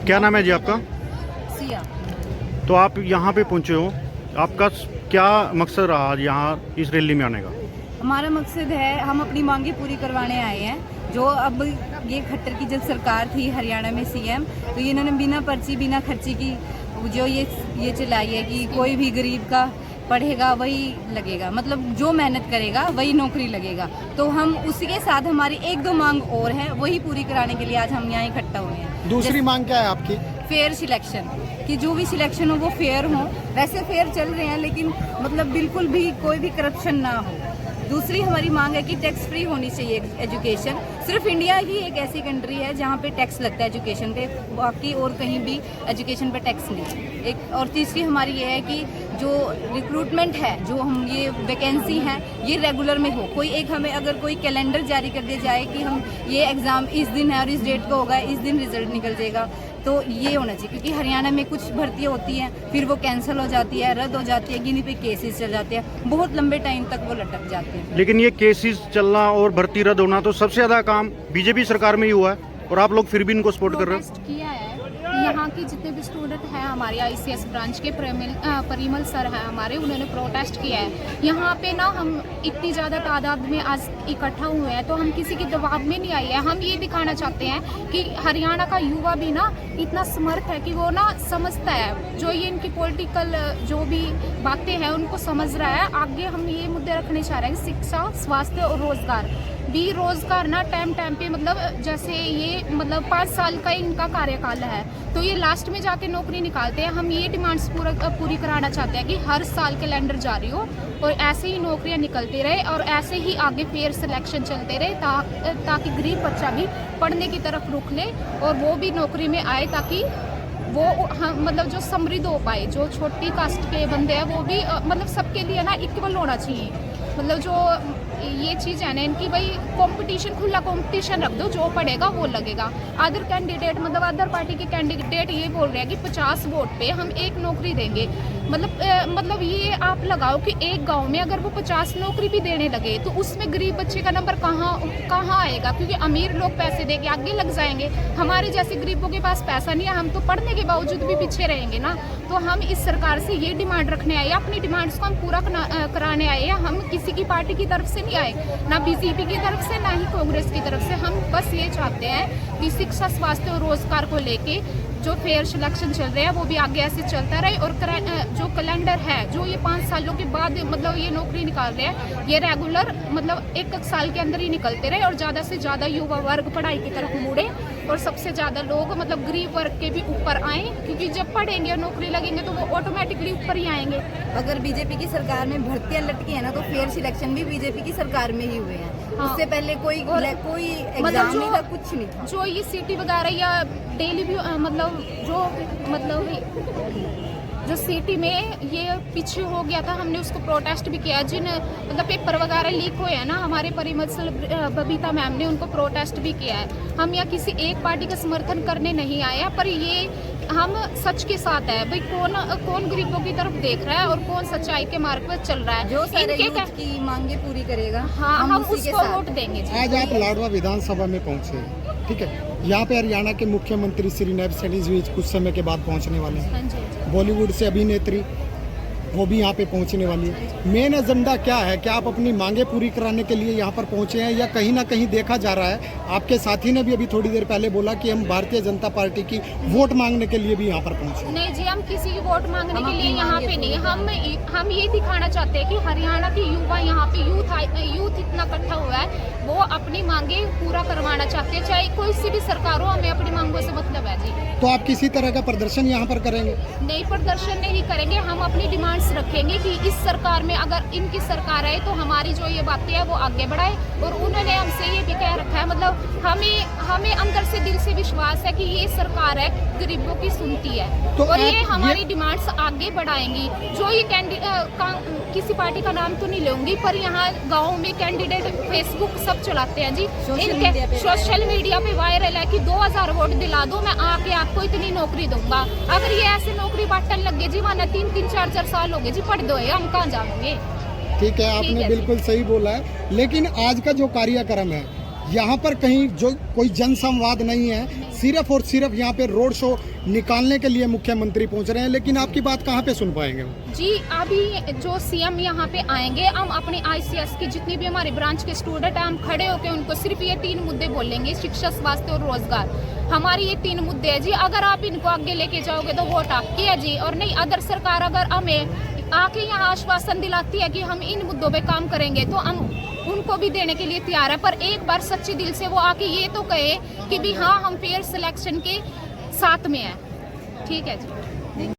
क्या नाम है जी आपका? सिया। तो आप यहाँ पे पहुँचे हो, आपका क्या मकसद रहा आज यहाँ इस रैली में आने का? हमारा मकसद है, हम अपनी मांगे पूरी करवाने आए हैं। जो अब ये खट्टर की जब सरकार थी हरियाणा में सीएम, तो ये इन्होंने बिना पर्ची बिना खर्ची की जो ये चलाई है कि कोई भी गरीब का पढ़ेगा वही लगेगा, मतलब जो मेहनत करेगा वही नौकरी लगेगा। तो हम उसी के साथ हमारी एक दो मांग और है, वही पूरी कराने के लिए आज हम यहाँ इकट्ठा हुए हैं। दूसरी मांग क्या है आपकी? फेयर सिलेक्शन, कि जो भी सिलेक्शन हो वो फेयर हो। वैसे फेयर चल रहे हैं लेकिन मतलब बिल्कुल भी कोई भी करप्शन ना हो। दूसरी हमारी मांग है कि टैक्स फ्री होनी चाहिए एजुकेशन। सिर्फ इंडिया ही एक ऐसी कंट्री है जहाँ पे टैक्स लगता है एजुकेशन पे, बाकी और कहीं भी एजुकेशन पे टैक्स नहीं। एक और तीसरी हमारी ये है कि जो रिक्रूटमेंट है, जो हम ये वैकेंसी है ये रेगुलर में हो। कोई एक हमें अगर कोई कैलेंडर जारी कर दिया जाए कि हम ये एग्ज़ाम इस दिन है और इस डेट को होगा, इस दिन रिजल्ट निकल जाएगा, तो ये होना चाहिए। क्योंकि हरियाणा में कुछ भर्तियाँ होती हैं फिर वो कैंसिल हो जाती है, रद्द हो जाती है, गिनी पे केसेस चल जाते हैं, बहुत लंबे टाइम तक वो लटक जाते हैं। लेकिन ये केसेस चलना और भर्ती रद्द होना तो सबसे ज़्यादा काम बीजेपी सरकार में ही हुआ है और आप लोग फिर भी इनको सपोर्ट कर रहे हो। किया है यहाँ की जितने भी स्टूडेंट हैं हमारे आईसीएस ब्रांच के परिमल सर हैं हमारे, उन्होंने प्रोटेस्ट किया है। यहाँ पे ना हम इतनी ज़्यादा तादाद में आज इकट्ठा हुए हैं, तो हम किसी के दबाव में नहीं आए हैं। हम ये दिखाना चाहते हैं कि हरियाणा का युवा भी ना इतना समर्थ है कि वो ना समझता है, जो ये इनकी पॉलिटिकल जो भी बातें हैं उनको समझ रहा है। आगे हम ये मुद्दे रखने चाह रहे हैं, शिक्षा, स्वास्थ्य और रोजगार भी। रोजगार ना टाइम पे मतलब जैसे ये मतलब 5 साल का इनका कार्यकाल है, तो ये लास्ट में जाके नौकरी निकालते हैं। हम ये डिमांड्स पूरी कराना चाहते हैं कि हर साल कैलेंडर जारी हो और ऐसे ही नौकरियां निकलती रहे और ऐसे ही आगे फेयर सिलेक्शन चलते रहे, ताकि गरीब बच्चा भी पढ़ने की तरफ रुख ले और वो भी नौकरी में आए, ताकि वो मतलब जो समृद्ध हो पाए। जो छोटी कास्ट के बंदे हैं वो भी मतलब सबके लिए ना इक्वल होना चाहिए। मतलब जो ये चीज़ है ना इनकी, भाई कंपटीशन, खुला कंपटीशन रख दो, जो पढ़ेगा वो लगेगा। अदर कैंडिडेट मतलब अदर पार्टी के कैंडिडेट ये बोल रहे हैं कि 50 वोट पे हम एक नौकरी देंगे। मतलब ये आप लगाओ कि एक गांव में अगर वो 50 नौकरी भी देने लगे तो उसमें गरीब बच्चे का नंबर कहाँ आएगा? क्योंकि अमीर लोग पैसे दे के आगे लग जाएंगे, हमारे जैसे गरीबों के पास पैसा नहीं है, हम तो पढ़ने के बावजूद भी पीछे रहेंगे ना। तो हम इस सरकार से ये डिमांड रखने आए, अपनी डिमांड्स को हम पूरा कराने आए हैं। हम किसी की पार्टी की तरफ से नहीं आए, ना बीजेपी की तरफ से ना ही कांग्रेस की तरफ से। हम बस ये चाहते हैं कि शिक्षा, स्वास्थ्य और रोजगार को लेके जो फेयर सिलेक्शन चल रहे हैं वो भी आगे ऐसे चलता रहे, और जो कैलेंडर है जो ये 5 सालों के बाद मतलब ये नौकरी निकाल रहे हैं, ये रेगुलर मतलब एक साल के अंदर ही निकलते रहे और ज़्यादा से ज़्यादा युवा वर्ग पढ़ाई की तरफ मुड़े और सबसे ज़्यादा लोग मतलब गरीब वर्ग के भी ऊपर आए। क्योंकि जब पढ़ेंगे और नौकरी लगेंगे तो वो ऑटोमेटिकली ऊपर ही आएंगे। अगर बीजेपी की सरकार में भर्तियां लटकी है ना, तो फेयर सिलेक्शन भी बीजेपी की सरकार में ही हुए हैं। हाँ। उससे पहले कोई एग्जाम नहीं था, कुछ नहीं था। जो ये सिटी वगैरह या डेली भी जो सिटी में ये पीछे हो गया था, हमने उसको प्रोटेस्ट भी किया। जिन मतलब पेपर वगैरह लीक हुए हैं ना, हमारे परिमल बबीता मैम ने उनको प्रोटेस्ट भी किया है। हम यहाँ किसी एक पार्टी का समर्थन करने नहीं आए हैं, पर ये हम सच के साथ है। भाई कौन गरीबों की तरफ देख रहा है और कौन सच्चाई के मार्ग पर चल रहा है, जो यूथ की मांगे पूरी करेगा, हाँ हम उसको वोट देंगे। आज आप लाडवा विधानसभा में पहुंचे, ठीक है। यहाँ पे हरियाणा के मुख्यमंत्री श्री नैब सैनीज भी कुछ समय के बाद पहुंचने वाले हैं। बॉलीवुड से अभिनेत्री वो भी यहाँ पे पहुँचने वाली है। मेन एजेंडा क्या है? क्या आप अपनी मांगे पूरी कराने के लिए यहाँ पर पहुँचे हैं, या कहीं ना कहीं देखा जा रहा है, आपके साथी ने भी अभी थोड़ी देर पहले बोला कि हम भारतीय जनता पार्टी की वोट मांगने के लिए भी यहाँ पर पहुँचे? नहीं जी, हम किसी की वोट मांगने के लिए यहाँ पे नहीं। हम ये दिखाना चाहते हैं कि हरियाणा के युवा यहाँ पे यूथ इतना इकट्ठा हुआ है, वो अपनी मांगे पूरा करवाना चाहते हैं, चाहे कोई सी भी सरकार हो। हमें अपनी मांगों से मतलब है जी। तो आप किसी तरह का प्रदर्शन यहाँ पर करेंगे? नहीं, प्रदर्शन नहीं करेंगे। हम अपनी डिमांड्स रखेंगे कि इस सरकार में अगर इनकी सरकार है तो हमारी जो ये बातें हैं वो आगे बढ़ाए। और उन्होंने हमसे ये भी कह रखा है, मतलब हमें अंदर से दिल से विश्वास है कि ये सरकार है गरीबों की सुनती है, तो और ये हमारी डिमांड्स आगे बढ़ाएंगी। जो ये किसी पार्टी का नाम तो नहीं लूंगी, पर यहाँ गाँव में कैंडिडेट फेसबुक सब चलाते हैं जी। इनके सोशल मीडिया पे वायरल है कि 2000 वोट दिला दो, मैं आके आपको इतनी नौकरी दूंगा। अगर ये ऐसे नौकरी बांटने लगे जी, वहाँ 3-3, 4-4 साल हो गए जी, पढ़ दो, हम कहाँ जाएंगे? ठीक है, आपने बिल्कुल सही बोला है। लेकिन आज का जो कार्यक्रम है, यहाँ पर कहीं जो कोई जन संवाद नहीं है, सिर्फ और सिर्फ यहाँ पे रोड शो निकालने के लिए मुख्यमंत्री पहुँच रहे हैं, लेकिन आपकी बात कहाँ पे सुन पाएंगे वो? जी अभी जो सीएम यहाँ पे आएंगे, हम अपने आईसीएस की जितनी भी हमारे ब्रांच के स्टूडेंट हैं, हम खड़े होकर उनको सिर्फ ये 3 मुद्दे बोलेंगे, शिक्षा, स्वास्थ्य और रोजगार। हमारी ये 3 मुद्दे हैं जी। अगर आप इनको आगे लेके जाओगे तो वोट आपकी है जी। और नहीं, अगर सरकार अगर हमें आके यहाँ आश्वासन दिलाती है कि हम इन मुद्दों पे काम करेंगे, तो हम उनको भी देने के लिए तैयार है। पर एक बार सच्चे दिल से वो आके ये तो कहे कि भी हाँ, हम फेयर सिलेक्शन के साथ में हैं। ठीक है जी।